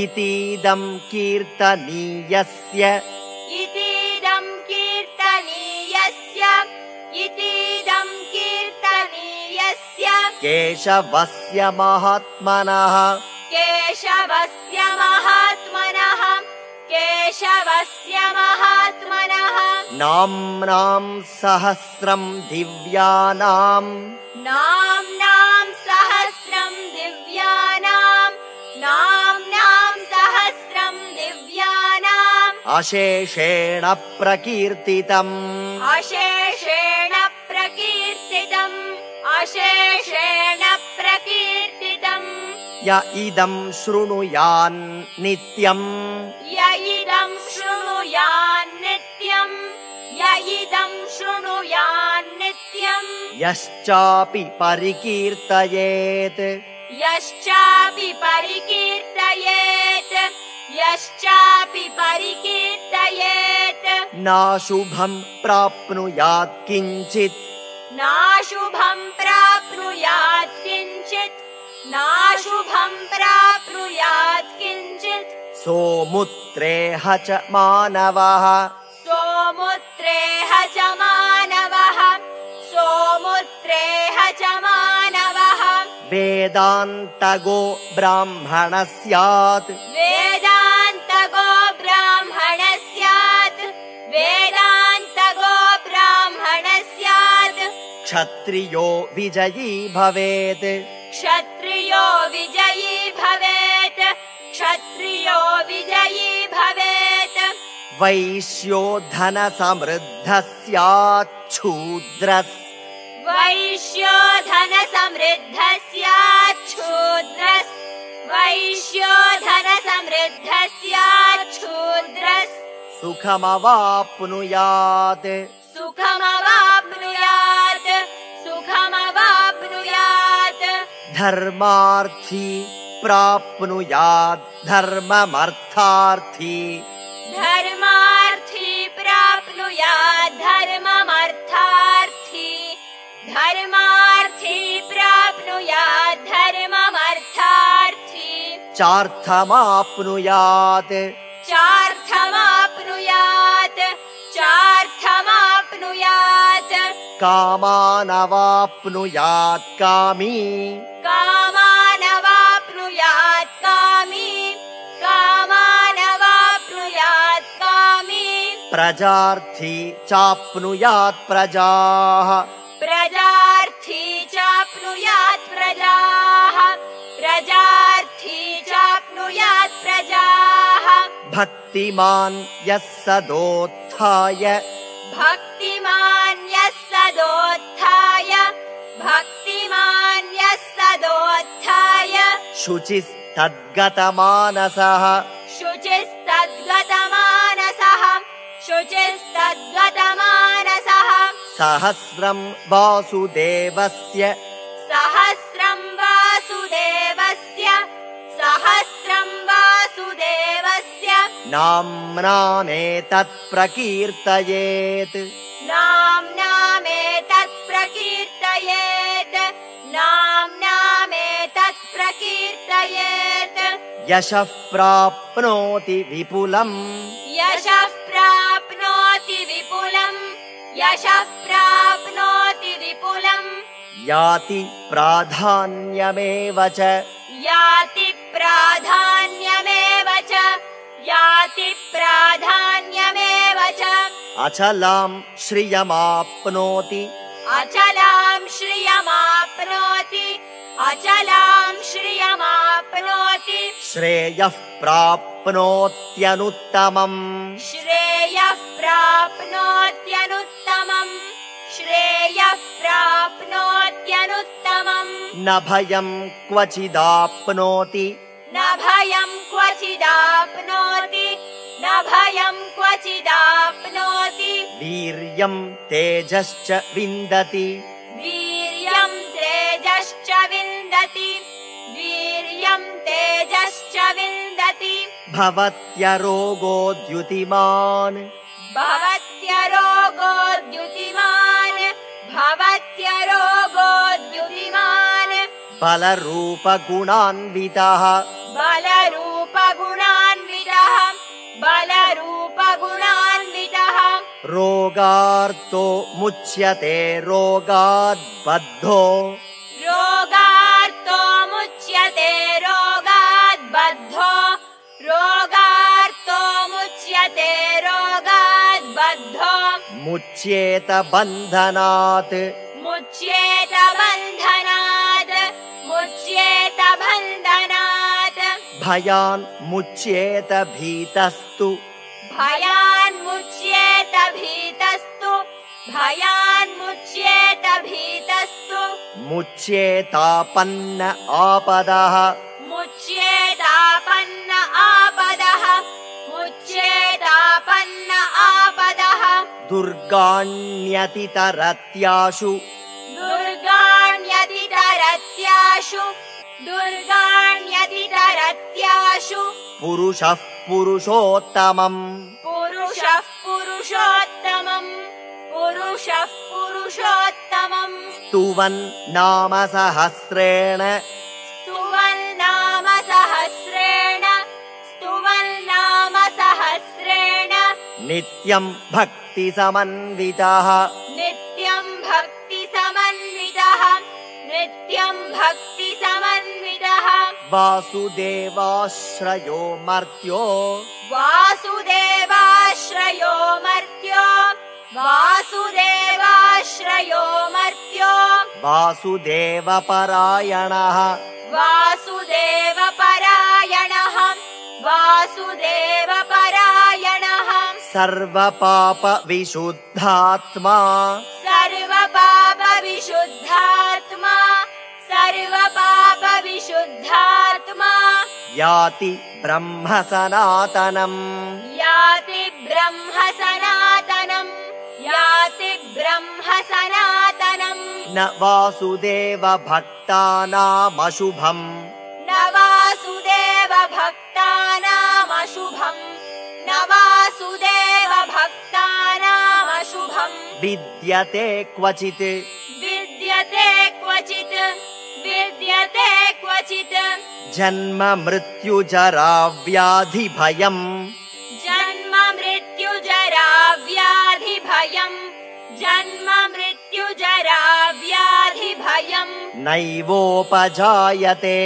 इतीदं कीर्तनीयस्य केशवस्य महात्मनः नाम्नां सहस्रं दिव्यानां अशेषेण प्रकीर्तितम् य इदं शृणुयान् नित्यम् यश्चापि परिकीर्तयेत् नाशुभं प्राप्नुयात् किञ्चित् सोमुत्रेह च मानवः वेदान्तगो ब्राह्मणः स्यात् क्षत्रियो विजयी भवेत् वैश्यो धनसमृद्धः स्यात् शूद्रः सुखमवाप्नुयात् धर्मार्थी प्राप्नुयात् धर्ममर्थार्थी चार्थमाप्नुयात् कामानवाप्नुयात् कामी प्रजार्थी चाप्नुयात् प्रजाः भक्तिमान् यः सदोत्थाय शुचिस्तद्गतमानसः सहस्रं वासुदेवस्य नाम्नामेतत् प्रकीर्तयेत् यशः प्राप्नोति विपुलम् याति प्राधान्यमेव च अचलां श्रियमाप्नोति श्रेयः प्राप्नोत्यनुत्तमम् न भयं क्वचिदाप्नोति वीर्यं तेजश्च विन्दति भवत्यरोगोद्युतिमान् बलरूपगुणान्वितः रोगार्तो मुच्यते रोगाद्बद्धो मुच्येत बन्धनात् भयान् मुच्येत भीतस्तु मुच्येतापन्न आपदः दुर्गाण्यतितरत्याशु पुरुषः पुरुषोत्तमम् स्तुवन् नाम सहस्रेण नित्यं भक्तिसमन्वितः वासुदेवाश्रयो मर्त्यो वासुदेवपरायणः सर्वपापविशुद्धात्मा याति ब्रह्म सनातनम् न वासुदेव भक्तानामशुभम् विद्यते क्वचित् जन्म मृत्युजरा व्याधि भयम् नैवोपजायते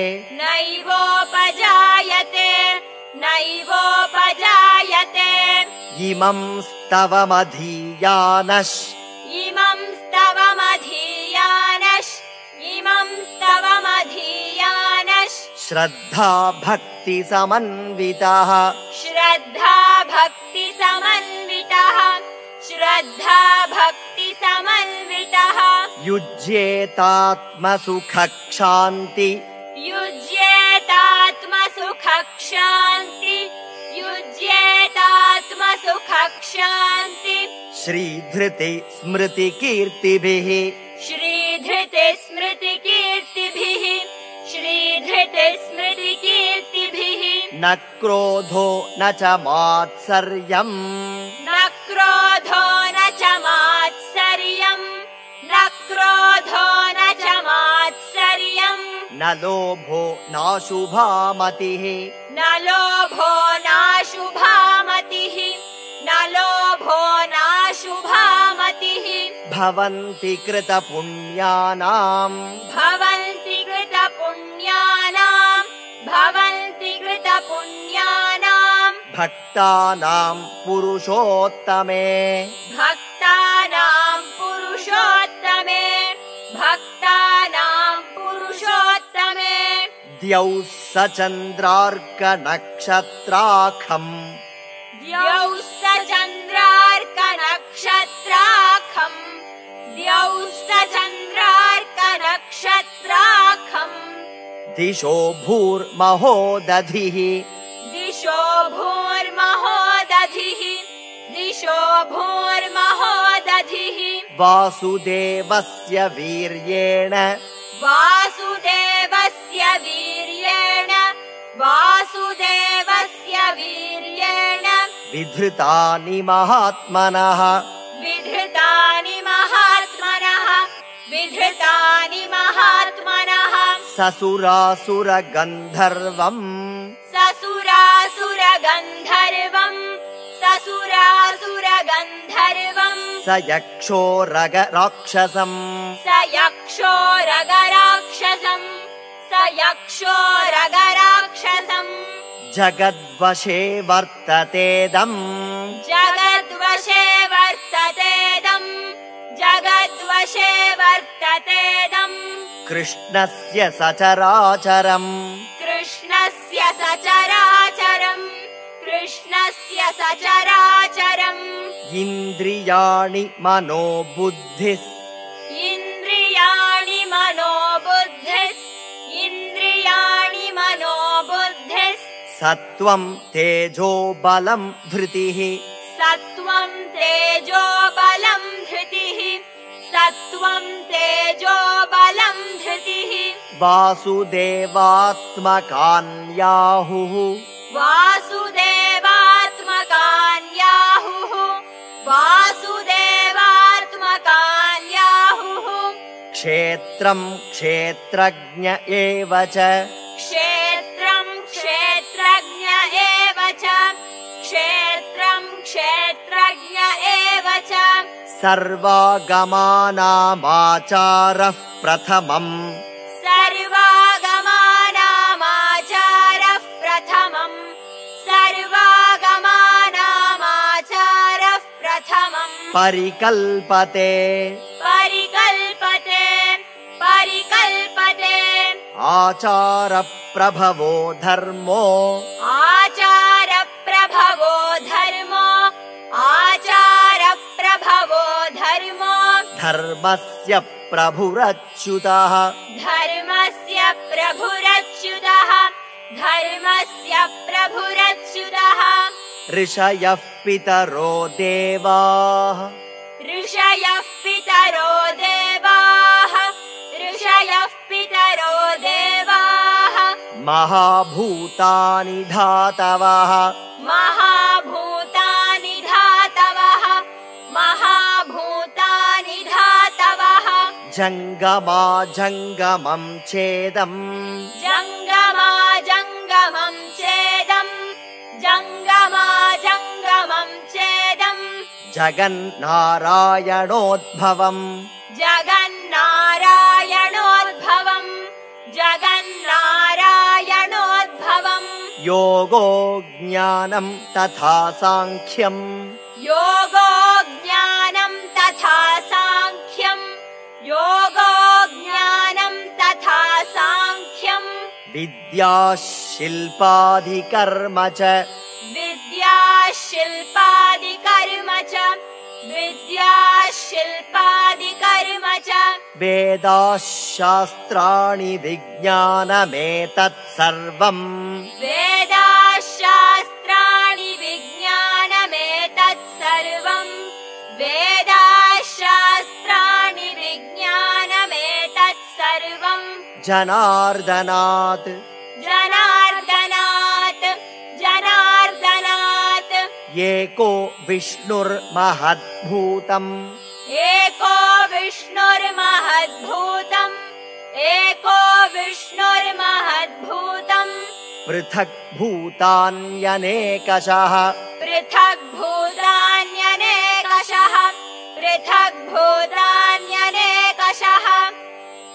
इमं स्तवमधीयानश् श्रद्धा भक्ति समन्वितः युज्येतात्मसुखक्षान्ति श्रीधृति स्मृतिकीर्तिभिः न क्रोधो न च मात्सर्यम् न लोभो नाशुभामतिः भवन्ति कृतपुण्यानाम् भक्तानां पुरुषोत्तमे द्यौः स चन्द्रार्कनक्षत्राखम् दिशो भूर्महोदधिः वासुदेवस्य वीर्येण विधृतानि महात्मनः ससुरासुरगन्धर्वम् स यक्षो रगराक्षसम् जगद्वशे वर्ततेदम् कृष्णस्य सचराचरम् इन्द्रियाणि मनोबुद्धिः सत्त्वं तेजो बलं धृतिः वासुदेवात्मकान्याहुः क्षेत्रं क्षेत्रज्ञ एव च सर्वागमानामाचारः प्रथमम् परिकल्पते आचारप्रभवो धर्मो धर्मस्य प्रभुरच्युतः ऋषयः पितरो देवाः महाभूतानि धातवः जङ्गमा जङ्गमं छेदम् जगन्नारायणोद्भवम् योगो ज्ञानं तथा साङ्ख्यम् विद्या शिल्पादिकर्म च वेदाः शास्त्राणि विज्ञानमेतत् सर्वम् जनार्दनात् एको विष्णुर्महद्भूतम् पृथक् भूतान्यनेकशः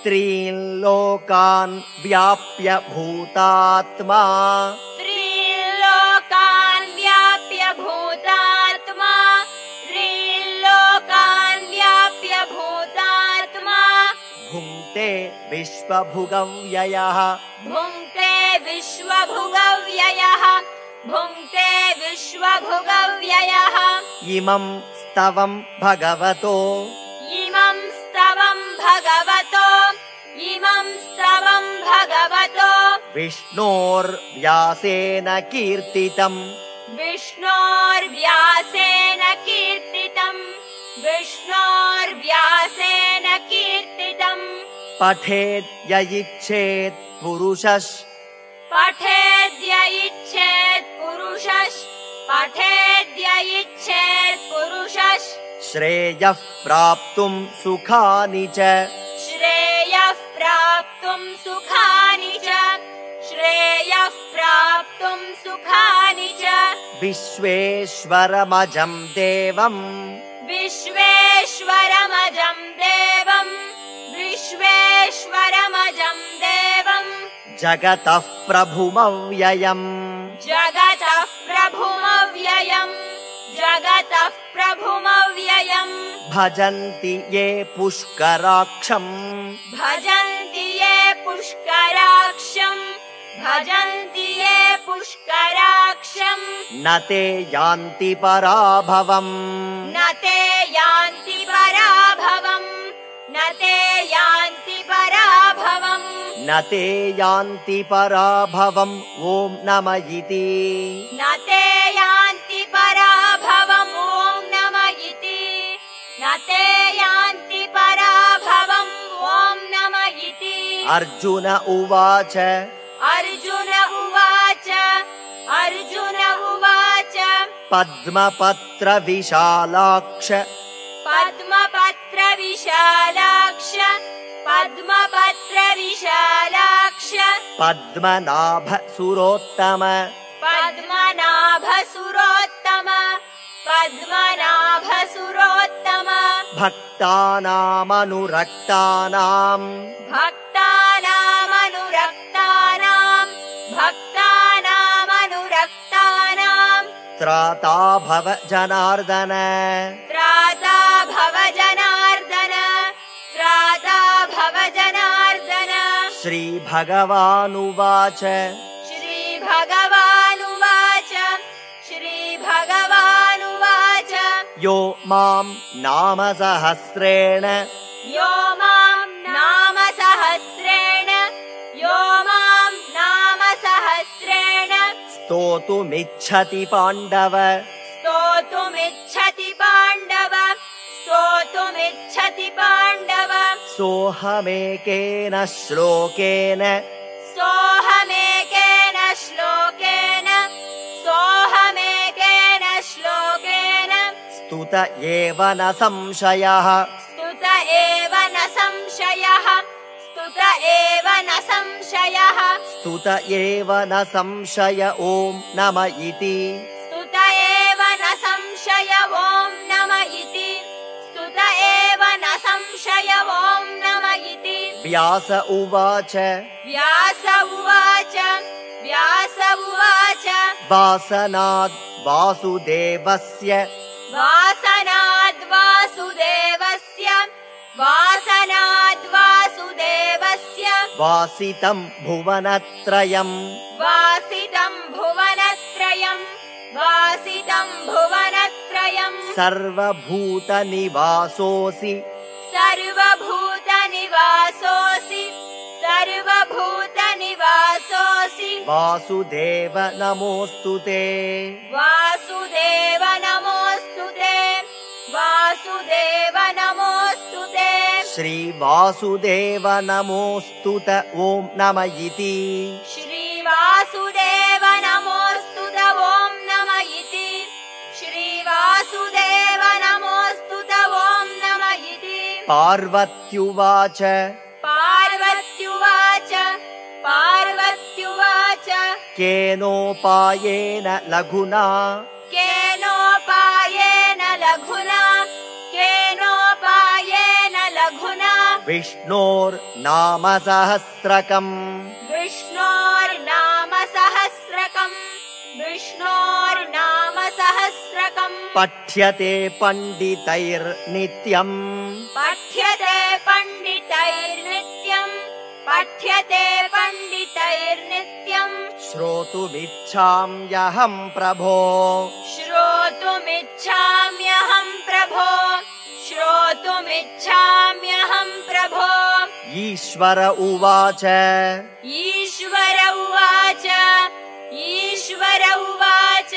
त्रीन् लोकान् व्याप्य भूतात्मा भुङ्क्ते विश्वभुगव्ययः इमं स्तवं भगवतो विष्णोर्व्यासेन कीर्तितम् पठेद्य इच्छेत् पुरुषः श्रेयः प्राप्तुं सुखानि च सुखानि च विश्वेश्वरमजं देवम् विश्वेश्वरमजं देवम् विश्वेश्वरमजं देवम् जगतः प्रभुमव्ययम् जगतः प्रभुमव्ययम् जगतः प्रभुमव्ययम् भजन्ति ये पुष्कराक्षम् भजन्ति ये पुष्कराक्षम् भजन्ति ये पुष्कराक्षम् न ते यान्ति पराभवम् न ते यान्ति पराभवम् न ते यान्ति पराभवम् न ते यान्ति पराभवम् ॐ नम इति न ते यान्ति पराभवम् ॐ नम इति न ते यान्ति पराभवम् ॐ नम इति अर्जुन उवाच अर्जुन उवाच अर्जुन उवाच पद्मपत्रविशालाक्ष पद्मपत्रविशालाक्ष पद्मपत्रविशालाक्ष पद्मनाभसुरोत्तम पद्मनाभसुरोत्तम पद्मनाभसुरोत्तम भक्तानामनुरक्तानाम् भक्तानामनुरक्तानाम् भक्तानामनुरक्तानाम् त्राता भव जनार्दन त्राता भव जनार्दन त्राता भव जनार्दन श्रीभगवानुवाच श्रीभगवानुवाच श्रीभगवानुवाच यो मां नाम सहस्रेण यो मां नाम सहस्रेण यो मां नाम सहस्रेण स्तोतुमिच्छति पाण्डव स्तोतुमिच्छति पाण्डव स्तोतुमिच्छति पाण्डव सोऽहमेकेन श्लोकेन सोऽहमेकेन श्लोकेन सोऽहमेकेन श्लोकेन स्तुत एव न संशयः स्तुत एव न संशयः स्तुत एव न संशयः स्तुत एव न संशय ॐ नम इति स्तुत एव न संशय ॐ नम इति स्तुत एव न संशय ॐ नम इति व्यास उवाच व्यास उवाच व्यास उवाच वासनाद् वासुदेवस्य वासनाद् वासुदेवस्य वासनाद् वासुदेवस्य वासितं भुवनत्रयम् वासितं भुवनत्रयम् वासितं भुवनत्रयम् सर्वभूतनिवासोऽसि सर्वभूतनिवासोऽसि सर्वभूतनिवासोऽसि वासुदेव नमोऽस्तु ते वासुदेव नमोऽस्तु ते वासुदेव नमोऽस्तु ते श्रीवासुदेव नमोऽस्तु त ॐ नम इति श्रीवासुदेव नमोऽस्तु त ॐ नम इति श्रीवासुदेव नमोऽस्तु त ॐ नम इति पार्वत्युवाच पार्वत्युवाच पार्वत्युवाच केनोपायेन लघुना केनोपायेन लघुना केनोपायेन लघुना विष्णोर्नाम सहस्रकम् विष्णोर्नाम सहस्रकम् विष्णोर्नाम सहस्रकम् पठ्यते पण्डितैर्नित्यम् पठ्यते पण्डितैर्नित्यम् पठ्यते पण्डितैर्नित्यम् श्रोतुमिच्छाम्यहं प्रभो श्रोतुमिच्छाम्यहं प्रभो श्रोतुमिच्छाम्यहं प्रभो ईश्वर उवाच ईश्वर उवाच ईश्वर उवाच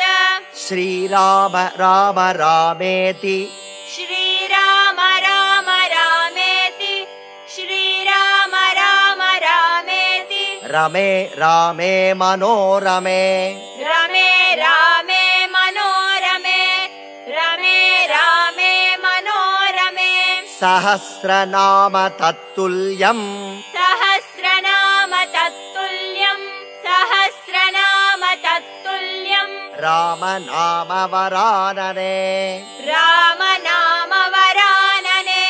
श्रीराम राम रामेति श्रीराम राम रामेति श्रीराम राम रामेति रमे रामे मनोरमे रमे रामे मनोरमे रमे रामे मनोरमे सहस्रनाम तत्तुल्यम् सहस्रनाम तत्तुल्यम् सहस्रनाम तत्तुल्यम् राम नाम वरानने राम नाम वरानने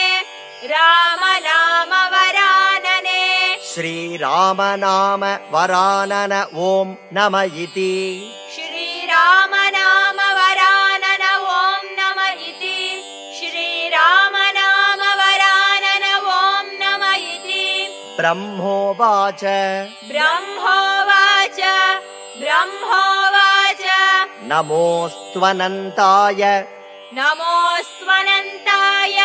राम नाम वरानने श्रीराम नाम वरानन ॐ नम इति श्रीराम नाम वरानन ॐ नम इति श्रीराम नाम वरानन ॐ नम इति ब्रह्मोवाच ब्रह्मोवाच ब्रह्मोवाच नमोऽस्त्वनन्ताय नमोऽस्त्वनन्ताय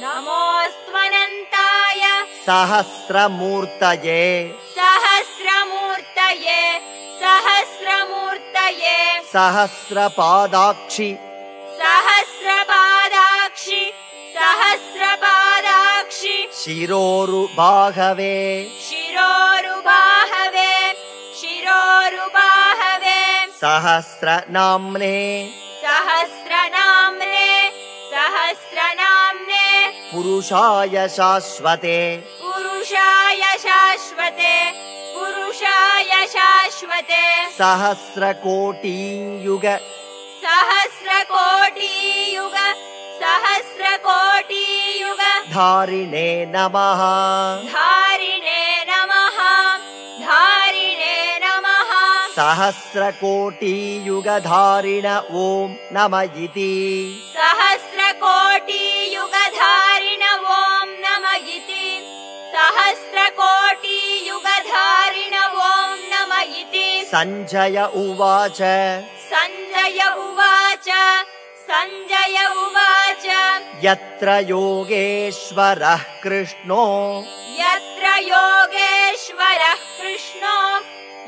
नमोऽस्त्वनन्ताय सहस्रमूर्तये सहस्रमूर्तये सहस्रमूर्तये सहस्रपादाक्षि सहस्रपादाक्षि सहस्रपादाक्षि शिरोरुबाहवे शिरोरुबाहवे शिरोरुबाहवे सहस्रनाम्ने सहस्रनाम्ने सहस्रनाम्ने पुरुषाय शाश्वते पुरुषाय शाश्वते पुरुषाय शाश्वते सहस्रकोटियुग सहस्रकोटियुग सहस्रकोटियुग धारिणे नमः धारिणे नमः धारिणे नमः सहस्रकोटियुगधारिण ॐ नम इति सहस्रकोटियुगधारिण ॐ नम इति सहस्रकोटियुगधारिण ॐ नम इति सञ्जय उवाच सञ्जय उवाच सञ्जय उवाच यत्र योगेश्वरः कृष्णो यत्र योगेश्वरः कृष्णो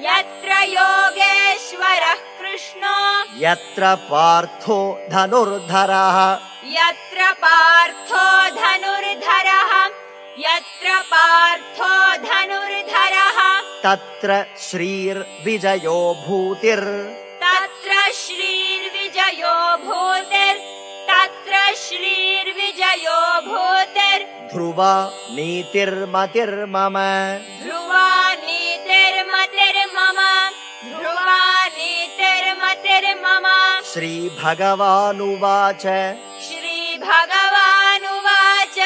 यत्र योगेश्वरः कृष्णो यत्र पार्थो धनुर्धरः यत्र पार्थो धनुर्धरः यत्र पार्थो धनुर्धरः तत्र श्रीर्विजयो भूतिर् तत्र श्रीर्विजयो भूतिर् तत्र श्रीर्विजयो भूतिर् ध्रुवा नीतिर्मतिर्मम ध्रुवा नीतिर्मतिर्मम ध्रुवा नीतिर्मतिर्मम श्रीभगवानुवाच श्रीभगवानुवाच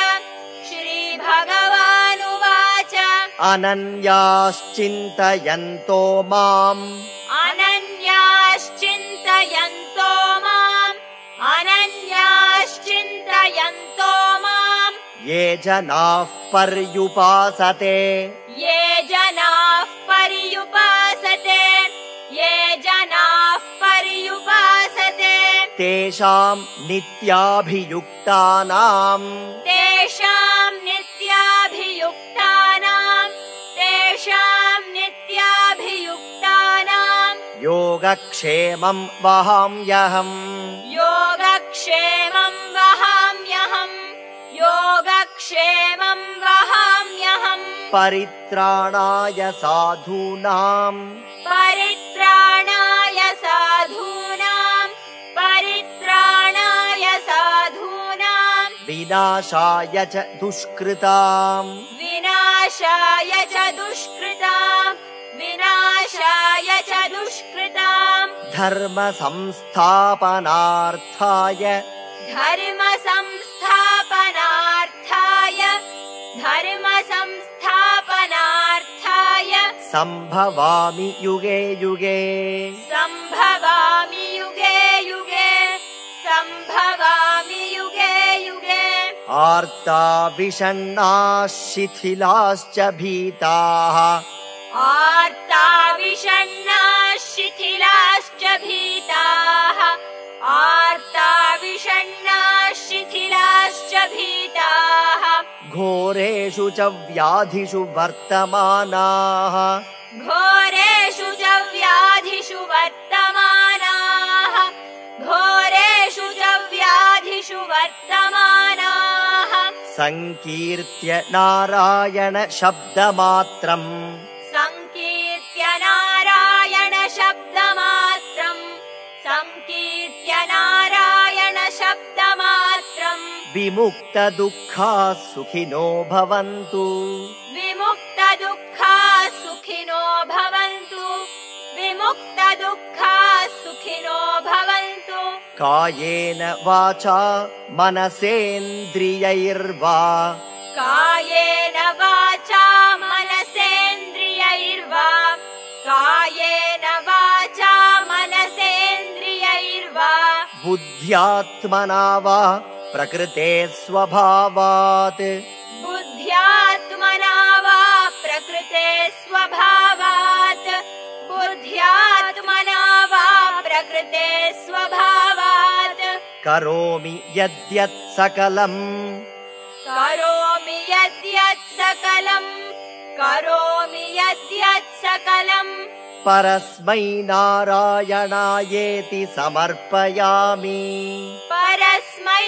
श्रीभगवानुवाच अनन्याश्चिन्तयन्तो माम् अनन्याश्चिन्तयन्तो माम् अनन्याश्चिन्तयन्तो माम् ये जनाः पर्युपासते ये जनाः पर्युपासते ये जनाः पर्युपासते तेषां नित्याभियुक्तानाम् तेषां नित्याभियुक्तानां तेषां नित्याभियुक्तानां योगक्षेमं वहाम्यहम् योगक्षेमं वहाम्यहम् योगक्षेमं वहाम्यहम् परित्राणाय साधूनाम् परित्राणाय साधूनां परित्राणाय साधूनां विनाशाय च दुष्कृताम् विनाशाय च दुष्कृतां विनाशाय च दुष्कृतां धर्म संस्थापनार्थाय धर्म संस्थापनार्थाय धर्म संस्थापनार्थाय सम्भवामि युगे युगे सम्भवामि युगे युगे सम्भवामि युगे युगे आर्ता विषण्णाः शिथिलाश्च भीताः आर्ता विषण्णाः शिथिलाश्च भीताः आर्ता विषण्णाः शिथिलाश्च भीताः घोरेषु च व्याधिषु वर्तमानाः घोरेषु च व्याधिषु वर्तमानाः घोरेषु च व्याधिषु वर्तमानाः संकीर्त्य नारायण शब्दमात्रम् संकीर्त्य नारायण शब्दमात्रम् संकीर्त्य नारायण शब्दमात्रम् विमुक्तदुःखाः सुखिनो भवन्तु विमुक्तदुःखाः सुखिनो भवन्तु विमुक्तदुःखाः सुखिनो कायेन वाचा मनसेन्द्रियैर्वा कायेन वाचा मनसेन्द्रियैर्वा कायेन वाचा मनसेन्द्रियैर्वा बुद्ध्यात्मना वा प्रकृते स्वभावात् बुद्ध्यात्मना वा प्रकृते स्वभावात् बुद्ध्यात्मना वा प्रकृते स्वभावात् करोमि यद्यत् सकलम् करोमि यद्यत् सकलम् करोमि यद्यत् सकलम् परस्मै नारायणायेति समर्पयामि परस्मै